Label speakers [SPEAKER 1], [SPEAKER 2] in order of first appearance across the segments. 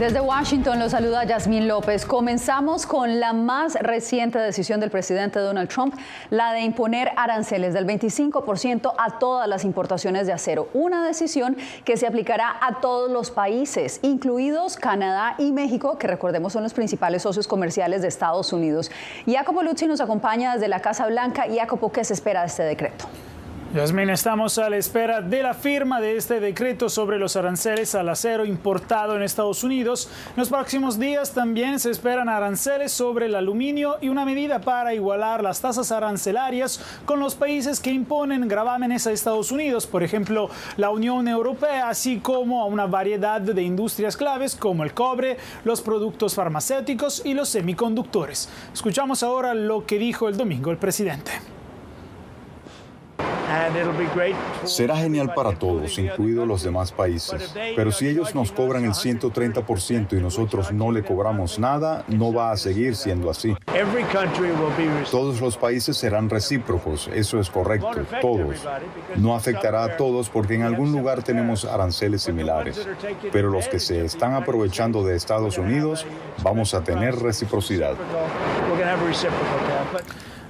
[SPEAKER 1] Desde Washington los saluda Yasmín López. Comenzamos con la más reciente decisión del presidente Donald Trump, la de imponer aranceles del 25% a todas las importaciones de acero. Una decisión que se aplicará a todos los países, incluidos Canadá y México, que recordemos son los principales socios comerciales de Estados Unidos. Jacopo Luzzi nos acompaña desde la Casa Blanca. Jacopo, ¿qué se espera de este decreto?
[SPEAKER 2] Yasmín, estamos a la espera de la firma de este decreto sobre los aranceles al acero importado en Estados Unidos. En los próximos días también se esperan aranceles sobre el aluminio y una medida para igualar las tasas arancelarias con los países que imponen gravámenes a Estados Unidos, por ejemplo, la Unión Europea, así como a una variedad de industrias claves como el cobre, los productos farmacéuticos y los semiconductores. Escuchamos ahora lo que dijo el domingo el presidente.
[SPEAKER 3] Será genial para todos, incluidos los demás países. Pero si ellos nos cobran el 130% y nosotros no le cobramos nada, no va a seguir siendo así. Todos los países serán recíprocos, eso es correcto, todos. No afectará a todos porque en algún lugar tenemos aranceles similares. Pero los que se están aprovechando de Estados Unidos, vamos a tener reciprocidad.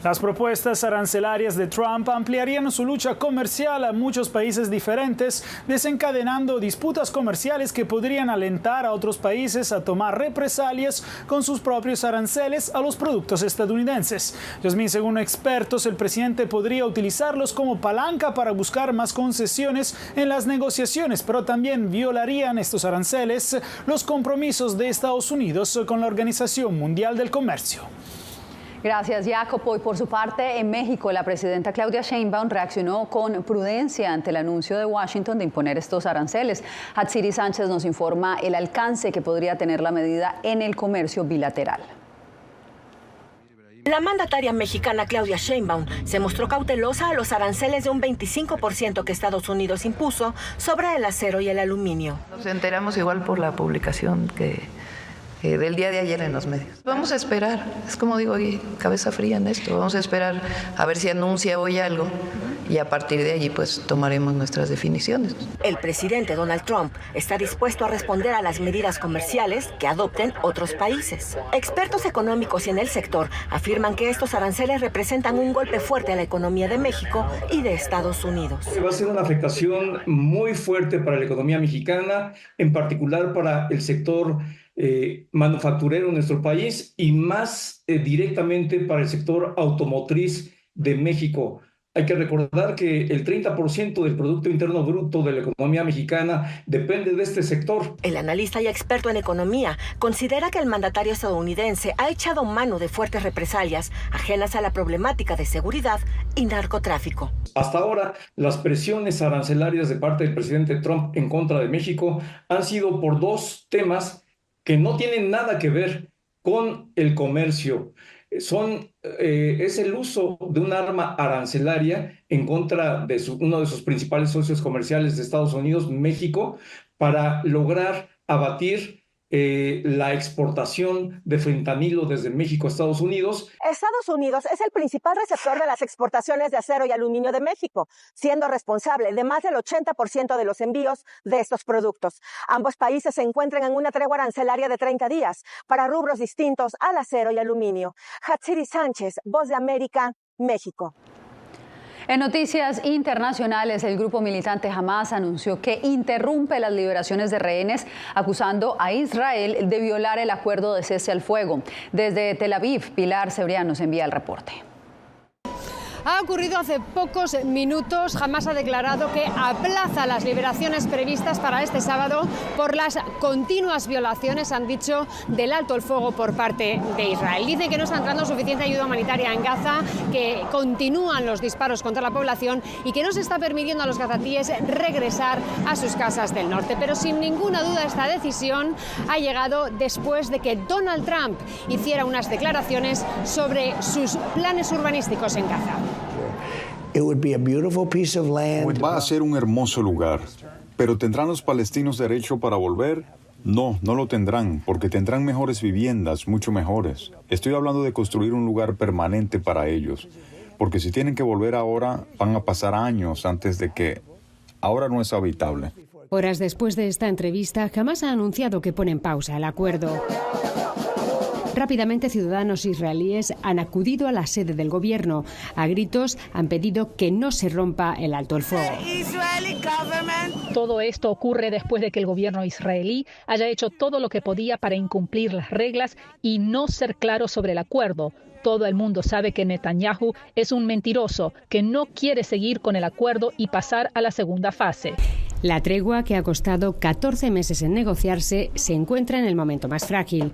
[SPEAKER 2] Las propuestas arancelarias de Trump ampliarían su lucha comercial a muchos países diferentes, desencadenando disputas comerciales que podrían alentar a otros países a tomar represalias con sus propios aranceles a los productos estadounidenses. Yasmín, según expertos, el presidente podría utilizarlos como palanca para buscar más concesiones en las negociaciones, pero también violarían estos aranceles los compromisos de Estados Unidos con la Organización Mundial del Comercio.
[SPEAKER 1] Gracias, Jacopo. Y por su parte, en México, la presidenta Claudia Sheinbaum reaccionó con prudencia ante el anuncio de Washington de imponer estos aranceles. Hatsiri Sánchez nos informa el alcance que podría tener la medida en el comercio bilateral.
[SPEAKER 4] La mandataria mexicana Claudia Sheinbaum se mostró cautelosa a los aranceles de un 25% que Estados Unidos impuso sobre el acero y el aluminio.
[SPEAKER 5] Nos enteramos igual por la publicación del día de ayer en los medios. Vamos a esperar, es como digo, cabeza fría en esto, vamos a esperar a ver si anuncia hoy algo y a partir de allí pues tomaremos nuestras definiciones.
[SPEAKER 4] El presidente Donald Trump está dispuesto a responder a las medidas comerciales que adopten otros países. Expertos económicos y en el sector afirman que estos aranceles representan un golpe fuerte a la economía de México y de Estados Unidos.
[SPEAKER 6] Va a ser una afectación muy fuerte para la economía mexicana, en particular para el sector manufacturero en nuestro país y más directamente para el sector automotriz de México. Hay que recordar que el 30% del Producto Interno Bruto de la economía mexicana depende de este sector.
[SPEAKER 4] El analista y experto en economía considera que el mandatario estadounidense ha echado mano de fuertes represalias ajenas a la problemática de seguridad y narcotráfico.
[SPEAKER 6] Hasta ahora, las presiones arancelarias de parte del presidente Trump en contra de México han sido por dos temas que no tienen nada que ver con el comercio. Es el uso de un arma arancelaria en contra de uno de sus principales socios comerciales de Estados Unidos, México, para lograr abatir la exportación de fentanilo desde México a Estados Unidos.
[SPEAKER 4] Estados Unidos es el principal receptor de las exportaciones de acero y aluminio de México, siendo responsable de más del 80% de los envíos de estos productos. Ambos países se encuentran en una tregua arancelaria de 30 días para rubros distintos al acero y aluminio. Hatsiri Sánchez, Voz de América, México.
[SPEAKER 1] En noticias internacionales, el grupo militante Hamas anunció que interrumpe las liberaciones de rehenes, acusando a Israel de violar el acuerdo de cese al fuego. Desde Tel Aviv, Pilar Cebrián nos envía el reporte.
[SPEAKER 7] Ha ocurrido hace pocos minutos. Hamas ha declarado que aplaza las liberaciones previstas para este sábado por las continuas violaciones, han dicho, del alto el fuego por parte de Israel. Dicen que no está entrando suficiente ayuda humanitaria en Gaza, que continúan los disparos contra la población y que no se está permitiendo a los gazatíes regresar a sus casas del norte. Pero sin ninguna duda esta decisión ha llegado después de que Donald Trump hiciera unas declaraciones sobre sus planes urbanísticos en Gaza.
[SPEAKER 3] Va a ser un hermoso lugar, pero ¿tendrán los palestinos derecho para volver? No, no lo tendrán, porque tendrán mejores viviendas, mucho mejores. Estoy hablando de construir un lugar permanente para ellos, porque si tienen que volver ahora, van a pasar años antes de que Ahora no es habitable.
[SPEAKER 7] Horas después de esta entrevista, Hamás ha anunciado que pone en pausa el acuerdo. Rápidamente, ciudadanos israelíes han acudido a la sede del gobierno. A gritos han pedido que no se rompa el alto el fuego.
[SPEAKER 8] Todo esto ocurre después de que el gobierno israelí haya hecho todo lo que podía para incumplir las reglas y no ser claro sobre el acuerdo. Todo el mundo sabe que Netanyahu es un mentiroso, que no quiere seguir con el acuerdo y pasar a la segunda fase.
[SPEAKER 7] La tregua, que ha costado 14 meses en negociarse, se encuentra en el momento más frágil.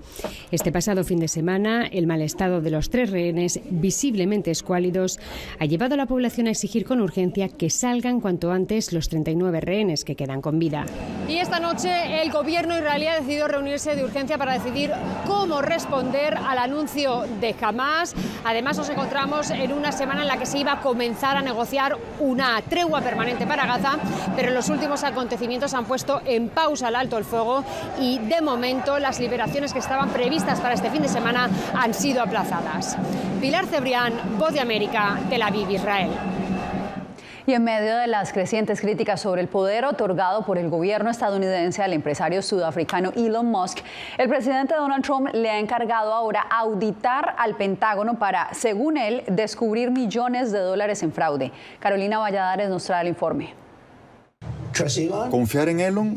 [SPEAKER 7] Este pasado fin de semana, el mal estado de los 3 rehenes, visiblemente escuálidos, ha llevado a la población a exigir con urgencia que salgan cuanto antes los 39 rehenes que quedan con vida.
[SPEAKER 9] Y esta noche el gobierno israelí ha decidido reunirse de urgencia para decidir cómo responder al anuncio de Hamás. Además, nos encontramos en una semana en la que se iba a comenzar a negociar una tregua permanente para Gaza, pero en los últimos acontecimientos han puesto en pausa el alto el fuego y, de momento, las liberaciones que estaban previstas para este fin de semana han sido aplazadas. Pilar Cebrián, Voz de América, Tel Aviv, Israel.
[SPEAKER 1] Y en medio de las crecientes críticas sobre el poder otorgado por el gobierno estadounidense al empresario sudafricano Elon Musk, el presidente Donald Trump le ha encargado ahora auditar al Pentágono para, según él, descubrir millones de dólares en fraude. Carolina Valladares nos trae el informe.
[SPEAKER 3] ¿Confiar en Elon?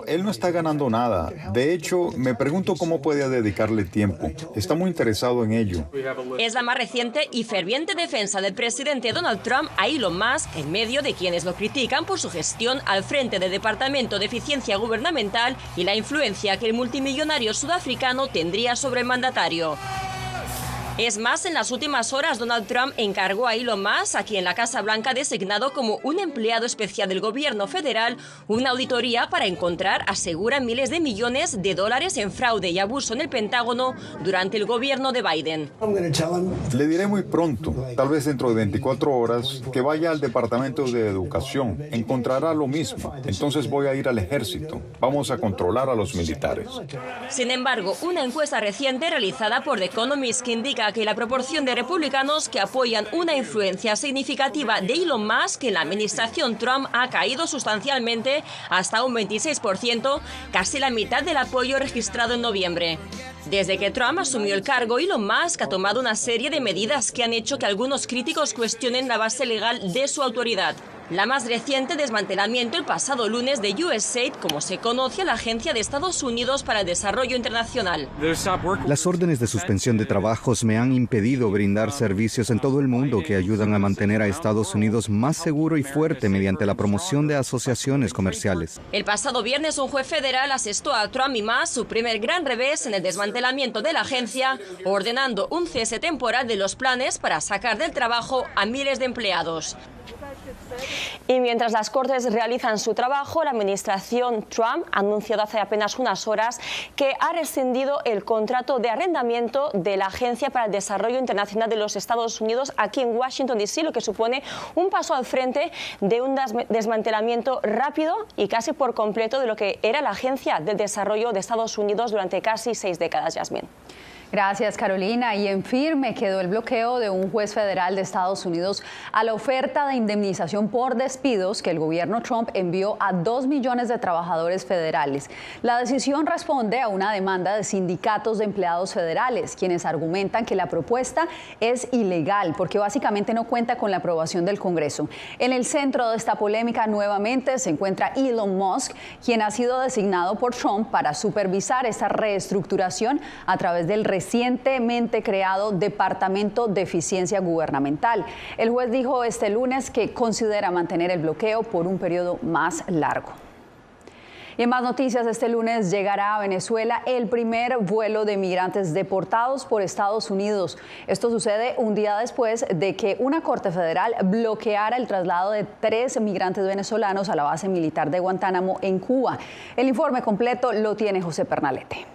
[SPEAKER 3] Él no está ganando nada. De hecho, me pregunto cómo puede dedicarle tiempo. Está muy interesado en ello.
[SPEAKER 10] Es la más reciente y ferviente defensa del presidente Donald Trump a Elon Musk en medio de quienes lo critican por su gestión al frente del Departamento de Eficiencia Gubernamental y la influencia que el multimillonario sudafricano tendría sobre el mandatario. Es más, en las últimas horas Donald Trump encargó a Elon Musk, a quien la Casa Blanca ha designado como un empleado especial del gobierno federal, una auditoría para encontrar, asegura, miles de millones de dólares en fraude y abuso en el Pentágono durante el gobierno de Biden.
[SPEAKER 3] Le diré muy pronto, tal vez dentro de 24 horas, que vaya al Departamento de Educación. Encontrará lo mismo. Entonces voy a ir al ejército. Vamos a controlar a los militares.
[SPEAKER 10] Sin embargo, una encuesta reciente realizada por The Economist que indica que la proporción de republicanos que apoyan una influencia significativa de Elon Musk en la administración Trump ha caído sustancialmente hasta un 26%, casi la mitad del apoyo registrado en noviembre. Desde que Trump asumió el cargo, Elon Musk ha tomado una serie de medidas que han hecho que algunos críticos cuestionen la base legal de su autoridad. La más reciente, desmantelamiento el pasado lunes de USAID, como se conoce a la Agencia de Estados Unidos para el Desarrollo Internacional.
[SPEAKER 11] Las órdenes de suspensión de trabajos me han impedido brindar servicios en todo el mundo que ayudan a mantener a Estados Unidos más seguro y fuerte mediante la promoción de asociaciones comerciales.
[SPEAKER 10] El pasado viernes, un juez federal asestó a Trump y Musk su primer gran revés en el desmantelamiento de la agencia, ordenando un cese temporal de los planes para sacar del trabajo a miles de empleados.
[SPEAKER 12] Y mientras las Cortes realizan su trabajo, la administración Trump ha anunciado hace apenas unas horas que ha rescindido el contrato de arrendamiento de la Agencia para el Desarrollo Internacional de los Estados Unidos aquí en Washington, D.C., lo que supone un paso al frente de un desmantelamiento rápido y casi por completo de lo que era la Agencia del Desarrollo de Estados Unidos durante casi 6 décadas, Yasmín.
[SPEAKER 1] Gracias, Carolina. Y en firme quedó el bloqueo de un juez federal de Estados Unidos a la oferta de indemnización por despidos que el gobierno Trump envió a 2 millones de trabajadores federales. La decisión responde a una demanda de sindicatos de empleados federales, quienes argumentan que la propuesta es ilegal porque básicamente no cuenta con la aprobación del Congreso. En el centro de esta polémica nuevamente se encuentra Elon Musk, quien ha sido designado por Trump para supervisar esta reestructuración a través del recientemente creado Departamento de Eficiencia Gubernamental. El juez dijo este lunes que considera mantener el bloqueo por un periodo más largo. Y en más noticias, este lunes llegará a Venezuela el primer vuelo de migrantes deportados por Estados Unidos. Esto sucede un día después de que una corte federal bloqueara el traslado de 3 migrantes venezolanos a la base militar de Guantánamo en Cuba. El informe completo lo tiene José Pernalete.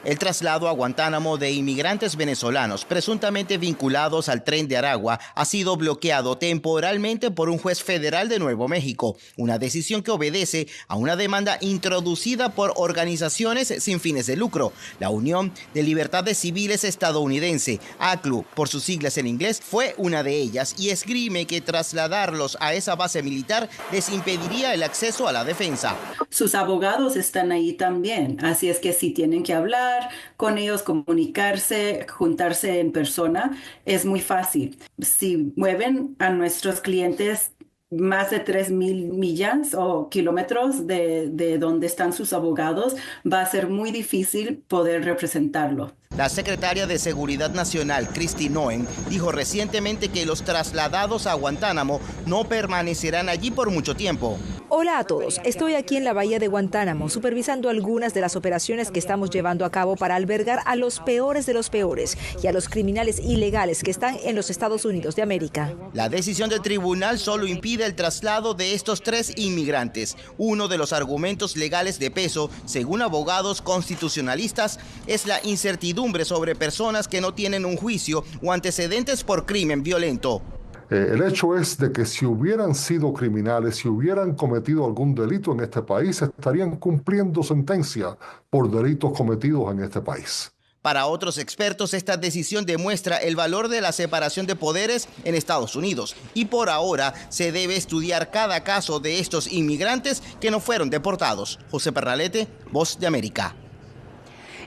[SPEAKER 13] El traslado a Guantánamo de inmigrantes venezolanos presuntamente vinculados al Tren de Aragua ha sido bloqueado temporalmente por un juez federal de Nuevo México, una decisión que obedece a una demanda introducida por organizaciones sin fines de lucro. La Unión de Libertades Civiles Estadounidense, ACLU, por sus siglas en inglés, fue una de ellas y esgrime que trasladarlos a esa base militar les impediría el acceso a la defensa.
[SPEAKER 14] Sus abogados están ahí también, así es que si tienen que hablar con ellos, comunicarse, juntarse en persona, es muy fácil. Si mueven a nuestros clientes más de 3,000 millas o kilómetros de donde están sus abogados, va a ser muy difícil poder representarlo.
[SPEAKER 13] La secretaria de Seguridad Nacional, Kristi Noem, dijo recientemente que los trasladados a Guantánamo no permanecerán allí por mucho tiempo.
[SPEAKER 15] Hola a todos, estoy aquí en la bahía de Guantánamo supervisando algunas de las operaciones que estamos llevando a cabo para albergar a los peores de los peores y a los criminales ilegales que están en los Estados Unidos de América.
[SPEAKER 13] La decisión del tribunal solo impide el traslado de estos 3 inmigrantes. Uno de los argumentos legales de peso, según abogados constitucionalistas, es la incertidumbre sobre personas que no tienen un juicio o antecedentes por crimen violento.
[SPEAKER 16] El hecho es de que si hubieran sido criminales, si hubieran cometido algún delito en este país, estarían cumpliendo sentencia por delitos cometidos en este país.
[SPEAKER 13] Para otros expertos, esta decisión demuestra el valor de la separación de poderes en Estados Unidos y por ahora se debe estudiar cada caso de estos inmigrantes que no fueron deportados. José Pernalete, Voz de América.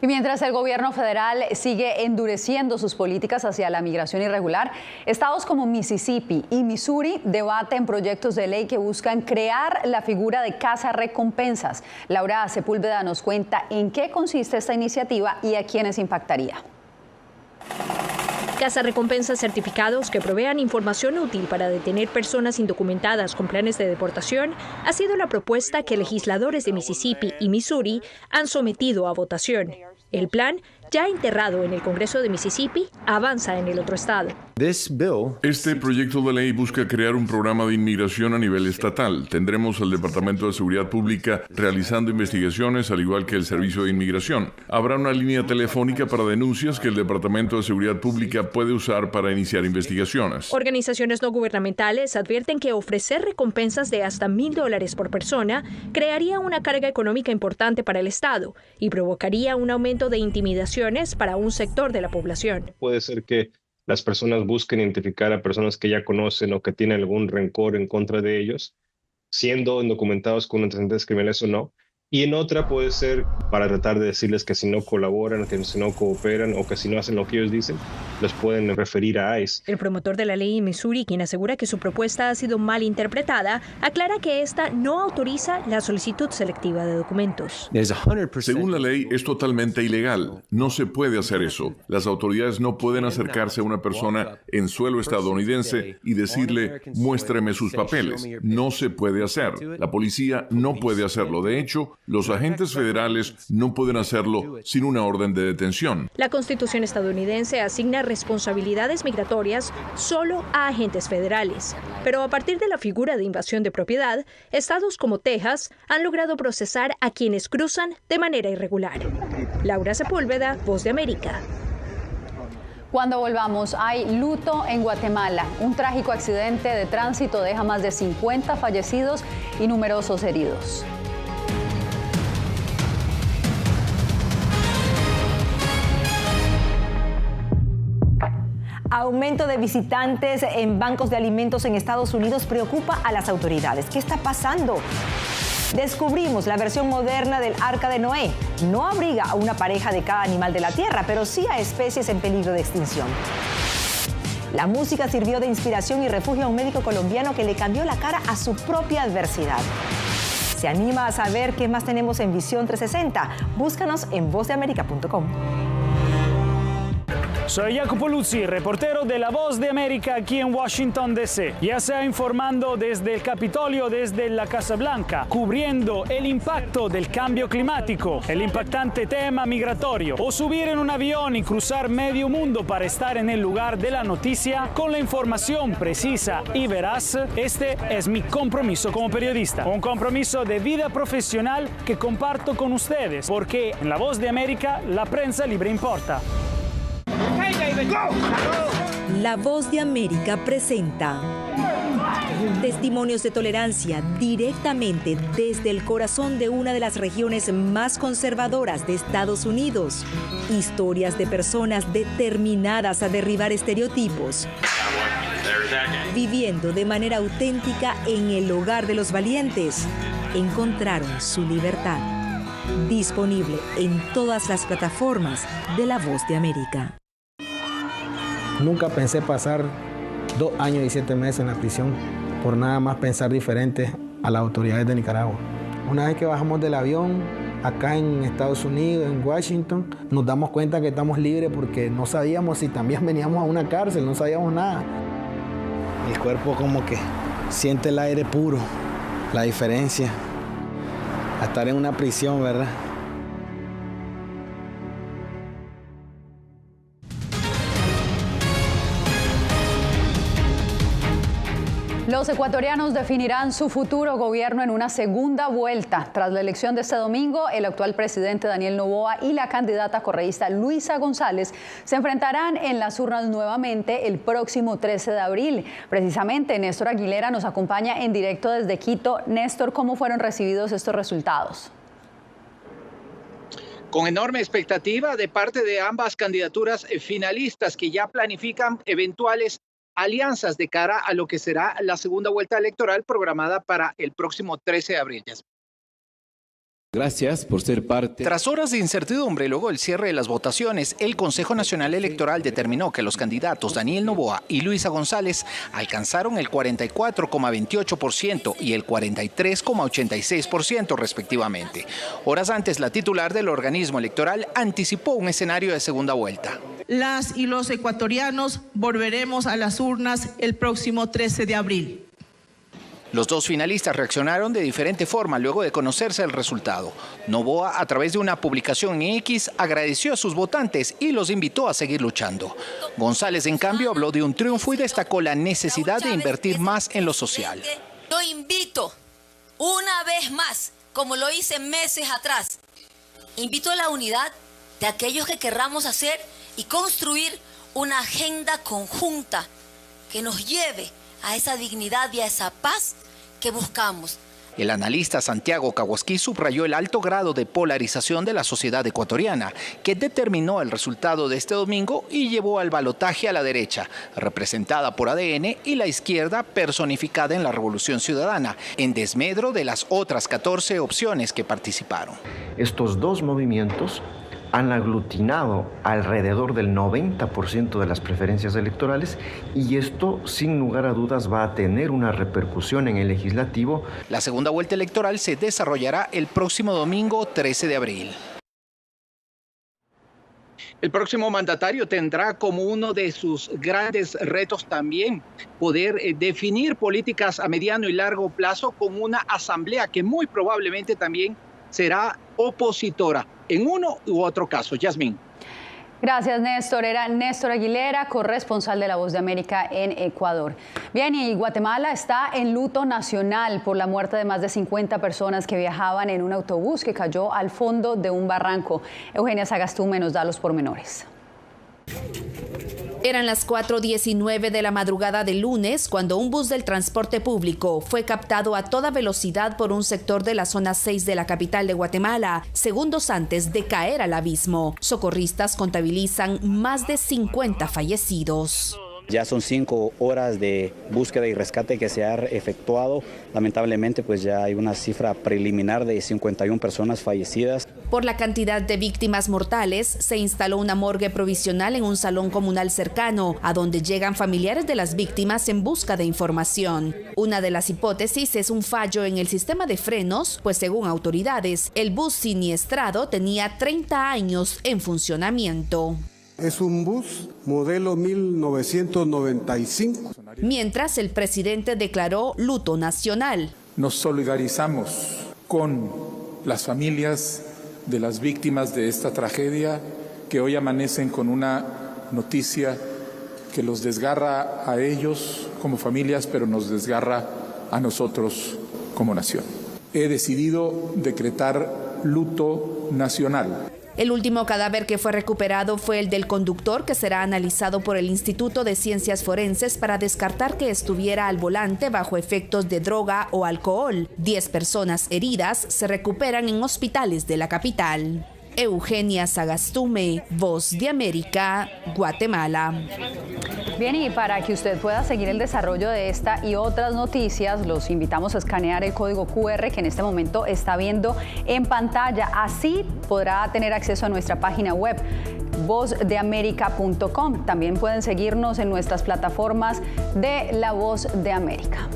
[SPEAKER 1] Y mientras el gobierno federal sigue endureciendo sus políticas hacia la migración irregular, estados como Mississippi y Missouri debaten proyectos de ley que buscan crear la figura de cazarrecompensas. Laura Sepúlveda nos cuenta en qué consiste esta iniciativa y a quiénes impactaría.
[SPEAKER 17] Cazarrecompensas certificados que provean información útil para detener personas indocumentadas con planes de deportación ha sido la propuesta que legisladores de Mississippi y Missouri han sometido a votación. El plan, ya enterrado en el Congreso de Mississippi, avanza en el otro estado.
[SPEAKER 18] Este proyecto de ley busca crear un programa de inmigración a nivel estatal. Tendremos al Departamento de Seguridad Pública realizando investigaciones, al igual que el Servicio de Inmigración. Habrá una línea telefónica para denuncias que el Departamento de Seguridad Pública puede usar para iniciar investigaciones.
[SPEAKER 17] Organizaciones no gubernamentales advierten que ofrecer recompensas de hasta $1,000 por persona crearía una carga económica importante para el Estado y provocaría un aumento de intimidaciones para un sector de la población.
[SPEAKER 19] Puede ser que las personas busquen identificar a personas que ya conocen o que tienen algún rencor en contra de ellos, siendo indocumentados con antecedentes criminales o no. Y en otra puede ser para tratar de decirles que si no colaboran, que si no cooperan o que si no hacen lo que ellos dicen, los pueden referir a ICE.
[SPEAKER 17] El promotor de la ley en Missouri, quien asegura que su propuesta ha sido mal interpretada, aclara que esta no autoriza la solicitud selectiva de documentos.
[SPEAKER 18] Según la ley, es totalmente ilegal. No se puede hacer eso. Las autoridades no pueden acercarse a una persona en suelo estadounidense y decirle, muéstreme sus papeles. No se puede hacer. La policía no puede hacerlo. De hecho, los agentes federales no pueden hacerlo sin una orden de detención.
[SPEAKER 17] La Constitución estadounidense asigna responsabilidades migratorias solo a agentes federales. Pero a partir de la figura de invasión de propiedad, estados como Texas han logrado procesar a quienes cruzan de manera irregular. Laura Sepúlveda, Voz de América.
[SPEAKER 1] Cuando volvamos, hay luto en Guatemala. Un trágico accidente de tránsito deja más de 50 fallecidos y numerosos heridos.
[SPEAKER 20] Aumento de visitantes en bancos de alimentos en Estados Unidos preocupa a las autoridades. ¿Qué está pasando? Descubrimos la versión moderna del Arca de Noé. No abriga a una pareja de cada animal de la tierra, pero sí a especies en peligro de extinción. La música sirvió de inspiración y refugio a un médico colombiano que le cambió la cara a su propia adversidad. ¿Se anima a saber qué más tenemos en Visión 360? Búscanos en vozdeamerica.com.
[SPEAKER 2] Soy Jacopo Luzzi, reportero de La Voz de América aquí en Washington, D.C. Ya sea informando desde el Capitolio, desde la Casa Blanca, cubriendo el impacto del cambio climático, el impactante tema migratorio, o subir en un avión y cruzar medio mundo para estar en el lugar de la noticia con la información precisa y veraz, este es mi compromiso como periodista. Un compromiso de vida profesional que comparto con ustedes, porque en La Voz de América la prensa libre importa.
[SPEAKER 15] La Voz de América presenta testimonios de tolerancia directamente desde el corazón de una de las regiones más conservadoras de Estados Unidos. Historias de personas determinadas a derribar estereotipos, viviendo de manera auténtica en el hogar de los valientes. Encontraron su libertad. Disponible en todas las plataformas de La Voz de América.
[SPEAKER 21] Nunca pensé pasar 2 años y 7 meses en la prisión por nada más pensar diferente a las autoridades de Nicaragua. Una vez que bajamos del avión, acá en Estados Unidos, en Washington, nos damos cuenta que estamos libres porque no sabíamos si también veníamos a una cárcel, no sabíamos nada. El cuerpo como que siente el aire puro, la diferencia a estar en una prisión, ¿verdad?
[SPEAKER 1] Los ecuatorianos definirán su futuro gobierno en una segunda vuelta. Tras la elección de este domingo, el actual presidente Daniel Noboa y la candidata correísta Luisa González se enfrentarán en las urnas nuevamente el próximo 13 de abril. Precisamente, Néstor Aguilera nos acompaña en directo desde Quito. Néstor, ¿cómo fueron recibidos estos resultados?
[SPEAKER 22] Con enorme expectativa de parte de ambas candidaturas finalistas que ya planifican eventuales alianzas de cara a lo que será la segunda vuelta electoral programada para el próximo 13 de abril.
[SPEAKER 23] Gracias por ser parte.
[SPEAKER 24] Tras horas de incertidumbre, luego del cierre de las votaciones, el Consejo Nacional Electoral determinó que los candidatos Daniel Noboa y Luisa González alcanzaron el 44,28% y el 43,86% respectivamente. Horas antes, la titular del organismo electoral anticipó un escenario de segunda vuelta.
[SPEAKER 25] Las y los ecuatorianos volveremos a las urnas el próximo 13 de abril.
[SPEAKER 24] Los dos finalistas reaccionaron de diferente forma luego de conocerse el resultado. Noboa, a través de una publicación en X, agradeció a sus votantes y los invitó a seguir luchando. González, en cambio, habló de un triunfo y destacó la necesidad de invertir más en lo social.
[SPEAKER 26] Yo invito una vez más, como lo hice meses atrás, invito a la unidad de aquellos que querramos hacer y construir una agenda conjunta que nos lleve a esa dignidad y a esa paz que buscamos.
[SPEAKER 24] El analista Santiago Caguasquí subrayó el alto grado de polarización de la sociedad ecuatoriana, que determinó el resultado de este domingo y llevó al balotaje a la derecha, representada por ADN, y la izquierda, personificada en la Revolución Ciudadana, en desmedro de las otras 14 opciones que participaron.
[SPEAKER 27] Estos dos movimientos han aglutinado alrededor del 90% de las preferencias electorales y esto, sin lugar a dudas, va a tener una repercusión en el legislativo.
[SPEAKER 24] La segunda vuelta electoral se desarrollará el próximo domingo 13 de abril.
[SPEAKER 22] El próximo mandatario tendrá como uno de sus grandes retos también poder definir políticas a mediano y largo plazo con una asamblea que muy probablemente también será opositora en uno u otro caso. Yasmín.
[SPEAKER 1] Gracias, Néstor. Era Néstor Aguilera, corresponsal de La Voz de América en Ecuador. Bien, y Guatemala está en luto nacional por la muerte de más de 50 personas que viajaban en un autobús que cayó al fondo de un barranco. Eugenia Sagastume nos da los pormenores.
[SPEAKER 28] Eran las 4:19 de la madrugada del lunes cuando un bus del transporte público fue captado a toda velocidad por un sector de la zona 6 de la capital de Guatemala, segundos antes de caer al abismo. Socorristas contabilizan más de 50 fallecidos.
[SPEAKER 29] Ya son 5 horas de búsqueda y rescate que se ha efectuado. Lamentablemente, pues ya hay una cifra preliminar de 51 personas fallecidas.
[SPEAKER 28] Por la cantidad de víctimas mortales, se instaló una morgue provisional en un salón comunal cercano, a donde llegan familiares de las víctimas en busca de información. Una de las hipótesis es un fallo en el sistema de frenos, pues según autoridades, el bus siniestrado tenía 30 años en funcionamiento.
[SPEAKER 3] Es un bus modelo 1995.
[SPEAKER 28] Mientras el presidente declaró luto nacional.
[SPEAKER 4] Nos solidarizamos con las familias de las víctimas de esta tragedia que hoy amanecen con una noticia que los desgarra a ellos como familias, pero nos desgarra a nosotros como nación. He decidido decretar luto nacional.
[SPEAKER 28] El último cadáver que fue recuperado fue el del conductor, que será analizado por el Instituto de Ciencias Forenses para descartar que estuviera al volante bajo efectos de droga o alcohol. 10 personas heridas se recuperan en hospitales de la capital. Eugenia Sagastume, Voz de América, Guatemala.
[SPEAKER 1] Bien, y para que usted pueda seguir el desarrollo de esta y otras noticias, los invitamos a escanear el código QR que en este momento está viendo en pantalla. Así podrá tener acceso a nuestra página web, vozdeamerica.com. También pueden seguirnos en nuestras plataformas de La Voz de América.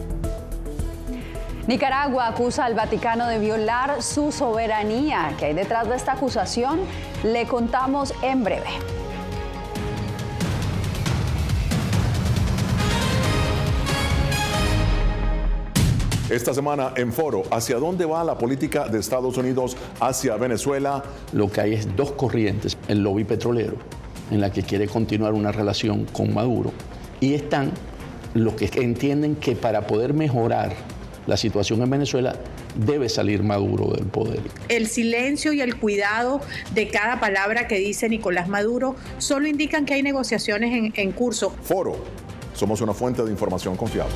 [SPEAKER 1] Nicaragua acusa al Vaticano de violar su soberanía. ¿Qué hay detrás de esta acusación? Le contamos en breve.
[SPEAKER 5] Esta semana en Foro, ¿hacia dónde va la política de Estados Unidos hacia Venezuela?
[SPEAKER 6] Lo que hay es dos corrientes, el lobby petrolero, en la que quiere continuar una relación con Maduro, y están los que entienden que para poder mejorar la situación en Venezuela debe salir Maduro del poder.
[SPEAKER 7] El silencio y el cuidado de cada palabra que dice Nicolás Maduro solo indican que hay negociaciones en curso.
[SPEAKER 5] Foro, somos una fuente de información confiable.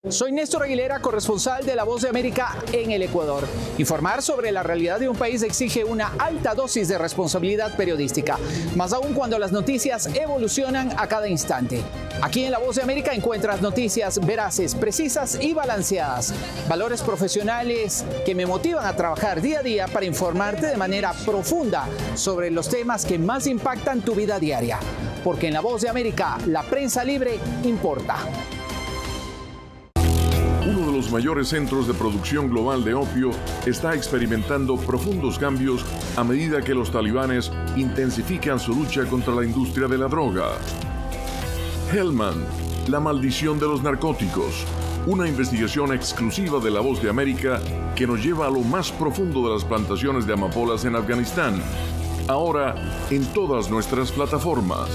[SPEAKER 22] Soy Néstor Aguilera, corresponsal de La Voz de América en el Ecuador. Informar sobre la realidad de un país exige una alta dosis de responsabilidad periodística, más aún cuando las noticias evolucionan a cada instante. Aquí en La Voz de América encuentras noticias veraces, precisas y balanceadas. Valores profesionales que me motivan a trabajar día a día para informarte de manera profunda sobre los temas que más impactan tu vida diaria. Porque en La Voz de América, la prensa libre importa.
[SPEAKER 18] Uno de los mayores centros de producción global de opio está experimentando profundos cambios a medida que los talibanes intensifican su lucha contra la industria de la droga. Hellman, la maldición de los narcóticos, una investigación exclusiva de La Voz de América que nos lleva a lo más profundo de las plantaciones de amapolas en Afganistán. Ahora en todas nuestras plataformas.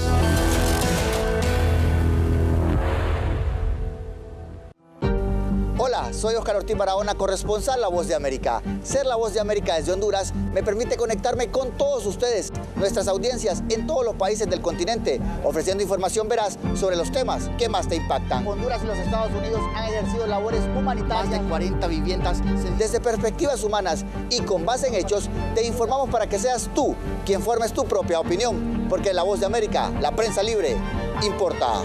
[SPEAKER 8] Hola, soy Oscar Ortiz Barahona, corresponsal La Voz de América. Ser La Voz de América desde Honduras me permite conectarme con todos ustedes, nuestras audiencias en todos los países del continente, ofreciendo información veraz sobre los temas que más te impactan. Honduras y los Estados Unidos han ejercido labores humanitarias. Más de 40 viviendas. Desde perspectivas humanas y con base en hechos, te informamos para que seas tú quien formes tu propia opinión, porque La Voz de América, la prensa libre, importa.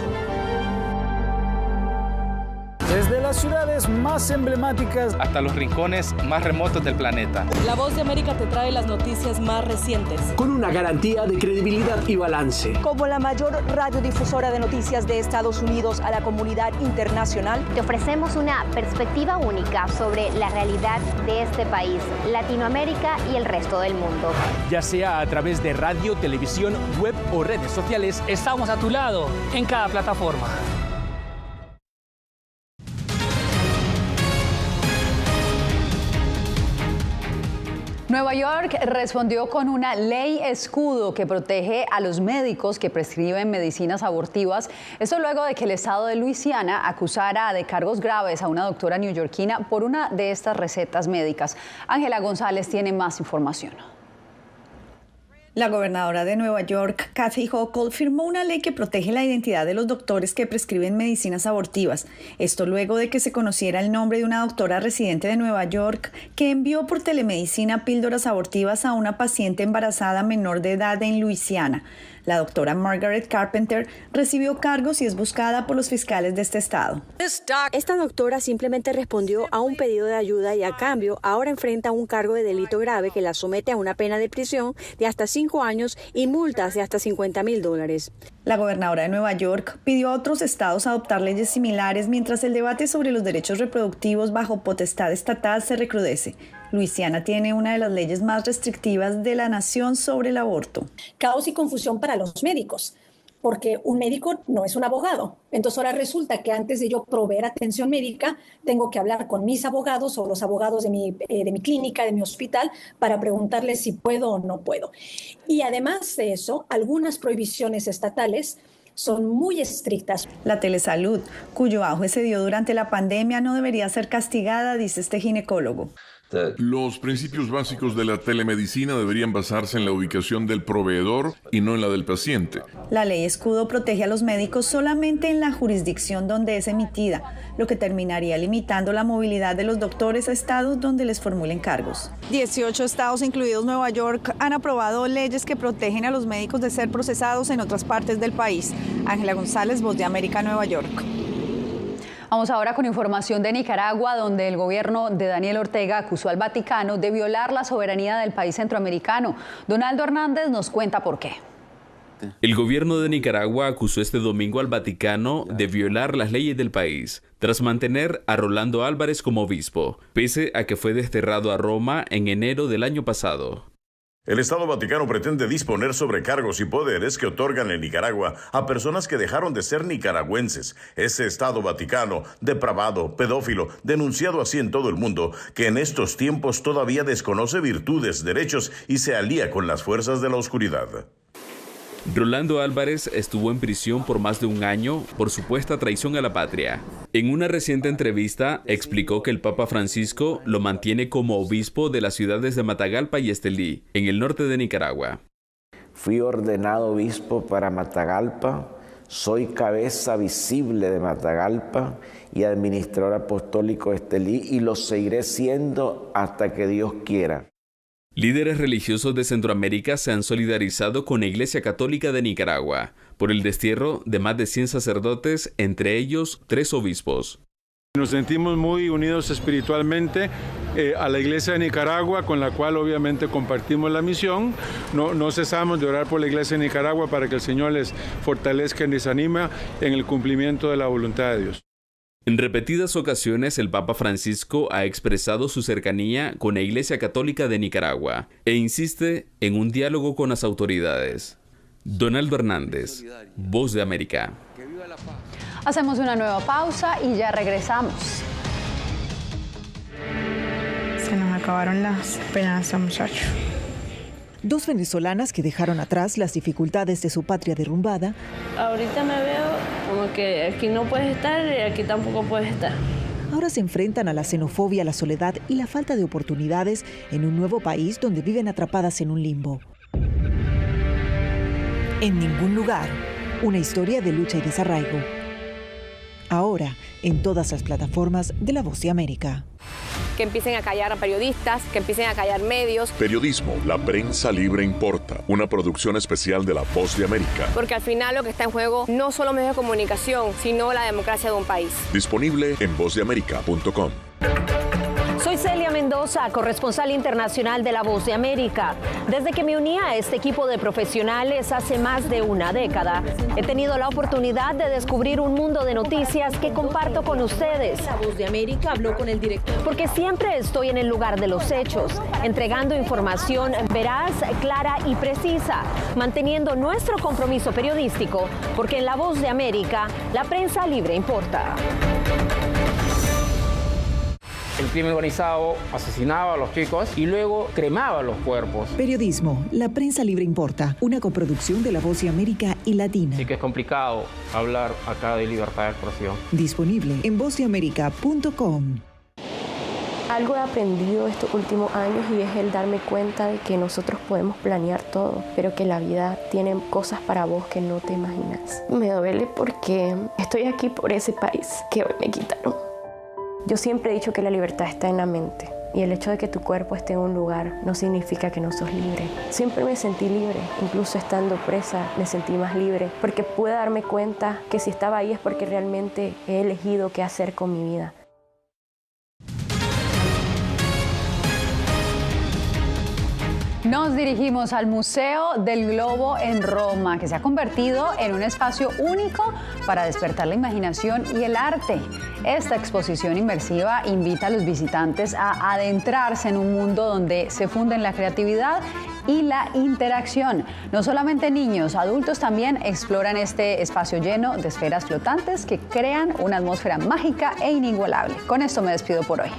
[SPEAKER 2] Desde las ciudades más emblemáticas
[SPEAKER 9] hasta los rincones más remotos del planeta.
[SPEAKER 11] La Voz de América te trae las noticias más recientes.
[SPEAKER 23] Con una garantía de credibilidad y balance.
[SPEAKER 11] Como la mayor radiodifusora de noticias de Estados Unidos a la comunidad internacional,
[SPEAKER 30] te ofrecemos una perspectiva única sobre la realidad de este país, Latinoamérica y el resto del mundo.
[SPEAKER 23] Ya sea a través de radio, televisión, web o redes sociales,
[SPEAKER 11] estamos a tu lado en cada plataforma.
[SPEAKER 1] Nueva York respondió con una ley escudo que protege a los médicos que prescriben medicinas abortivas. Esto luego de que el estado de Luisiana acusara de cargos graves a una doctora neoyorquina por una de estas recetas médicas. Ángela González tiene más información.
[SPEAKER 31] La gobernadora de Nueva York, Kathy Hochul, firmó una ley que protege la identidad de los doctores que prescriben medicinas abortivas. Esto luego de que se conociera el nombre de una doctora residente de Nueva York que envió por telemedicina píldoras abortivas a una paciente embarazada menor de edad en Luisiana. La doctora Margaret Carpenter recibió cargos y es buscada por los fiscales de este estado.
[SPEAKER 11] Esta doctora simplemente respondió a un pedido de ayuda y a cambio ahora enfrenta un cargo de delito grave que la somete a una pena de prisión de hasta 5 años y multas de hasta $50,000.
[SPEAKER 31] La gobernadora de Nueva York pidió a otros estados adoptar leyes similares mientras el debate sobre los derechos reproductivos bajo potestad estatal se recrudece. Luisiana tiene una de las leyes más restrictivas de la nación sobre el aborto.
[SPEAKER 10] Caos y confusión para los médicos, porque un médico no es un abogado. Entonces ahora resulta que antes de yo proveer atención médica, tengo que hablar con mis abogados o los abogados de mi clínica, de mi hospital, para preguntarles si puedo o no puedo. Y además de eso, algunas prohibiciones estatales son muy estrictas.
[SPEAKER 31] La telesalud, cuyo auge se dio durante la pandemia, no debería ser castigada, dice este ginecólogo.
[SPEAKER 18] Los principios básicos de la telemedicina deberían basarse en la ubicación del proveedor y no en la del paciente.
[SPEAKER 31] La ley escudo protege a los médicos solamente en la jurisdicción donde es emitida, lo que terminaría limitando la movilidad de los doctores a estados donde les formulen cargos. 18 estados, incluidos Nueva York, han aprobado leyes que protegen a los médicos de ser procesados en otras partes del país. Ángela González, Voz de América, Nueva York.
[SPEAKER 1] Vamos ahora con información de Nicaragua, donde el gobierno de Daniel Ortega acusó al Vaticano de violar la soberanía del país centroamericano. Donaldo Hernández nos cuenta por qué.
[SPEAKER 12] El gobierno de Nicaragua acusó este domingo al Vaticano de violar las leyes del país, tras mantener a Rolando Álvarez como obispo, pese a que fue desterrado a Roma en enero del año pasado.
[SPEAKER 13] El Estado Vaticano pretende disponer sobre cargos y poderes que otorgan en Nicaragua a personas que dejaron de ser nicaragüenses. Ese Estado Vaticano, depravado, pedófilo, denunciado así en todo el mundo, que en estos tiempos todavía desconoce virtudes, derechos y se alía con las fuerzas de la oscuridad.
[SPEAKER 12] Rolando Álvarez estuvo en prisión por más de un año por supuesta traición a la patria. En una reciente entrevista explicó que el Papa Francisco lo mantiene como obispo de las ciudades de Matagalpa y Estelí, en el norte de Nicaragua.
[SPEAKER 14] Fui ordenado obispo para Matagalpa, soy cabeza visible de Matagalpa y administrador apostólico de Estelí y lo seguiré siendo hasta que Dios quiera.
[SPEAKER 12] Líderes religiosos de Centroamérica se han solidarizado con la Iglesia Católica de Nicaragua por el destierro de más de 100 sacerdotes, entre ellos 3 obispos.
[SPEAKER 15] Nos sentimos muy unidos espiritualmente a la Iglesia de Nicaragua, con la cual obviamente compartimos la misión. No cesamos de orar por la Iglesia de Nicaragua para que el Señor les fortalezca y les anime en el cumplimiento de la voluntad de Dios.
[SPEAKER 12] En repetidas ocasiones, el Papa Francisco ha expresado su cercanía con la Iglesia Católica de Nicaragua e insiste en un diálogo con las autoridades. Donaldo Hernández, Voz de América.
[SPEAKER 1] Hacemos una nueva pausa y ya regresamos.
[SPEAKER 16] Se nos acabaron las esperanzas, muchachos.
[SPEAKER 17] 2 venezolanas que dejaron atrás las dificultades de su patria derrumbada.
[SPEAKER 19] Ahorita me veo como que aquí no puedes estar y aquí tampoco puedes estar.
[SPEAKER 17] Ahora se enfrentan a la xenofobia, la soledad y la falta de oportunidades en un nuevo país donde viven atrapadas en un limbo. En ningún lugar, una historia de lucha y desarraigo. Ahora, en todas las plataformas de La Voz de América.
[SPEAKER 20] Que empiecen a callar a periodistas, que empiecen a callar medios.
[SPEAKER 5] Periodismo, la prensa libre importa. Una producción especial de La Voz de América.
[SPEAKER 20] Porque al final lo que está en juego no solo medios de comunicación, sino la democracia de un país.
[SPEAKER 5] Disponible en vozdeamerica.com.
[SPEAKER 21] Soy Celia Mendoza, corresponsal internacional de La Voz de América. Desde que me uní a este equipo de profesionales hace más de una década, he tenido la oportunidad de descubrir un mundo de noticias que comparto con ustedes.
[SPEAKER 17] La Voz de América habló con el director.
[SPEAKER 21] Porque siempre estoy en el lugar de los hechos, entregando información veraz, clara y precisa, manteniendo nuestro compromiso periodístico, porque en La Voz de América, la prensa libre importa.
[SPEAKER 25] El crimen organizado asesinaba a los chicos y luego cremaba los cuerpos.
[SPEAKER 17] Periodismo, la prensa libre importa, una coproducción de La Voz de América y Latina.
[SPEAKER 25] Así que es complicado hablar acá de libertad de expresión.
[SPEAKER 17] Disponible en vozdeamerica.com.
[SPEAKER 32] Algo he aprendido estos últimos años y es el darme cuenta de que nosotros podemos planear todo, pero que la vida tiene cosas para vos que no te imaginas. Me duele porque estoy aquí por ese país que hoy me quitaron. Yo siempre he dicho que la libertad está en la mente Y el hecho de que tu cuerpo esté en un lugar no significa que no sos libre. Siempre me sentí libre, incluso estando presa me sentí más libre, porque pude darme cuenta que si estaba ahí es porque realmente he elegido qué hacer con mi vida.
[SPEAKER 1] Nos dirigimos al Museo del Globo en Roma, que se ha convertido en un espacio único para despertar la imaginación y el arte. Esta exposición inmersiva invita a los visitantes a adentrarse en un mundo donde se funden la creatividad y la interacción. No solamente niños, adultos también exploran este espacio lleno de esferas flotantes que crean una atmósfera mágica e inigualable. Con esto me despido por hoy.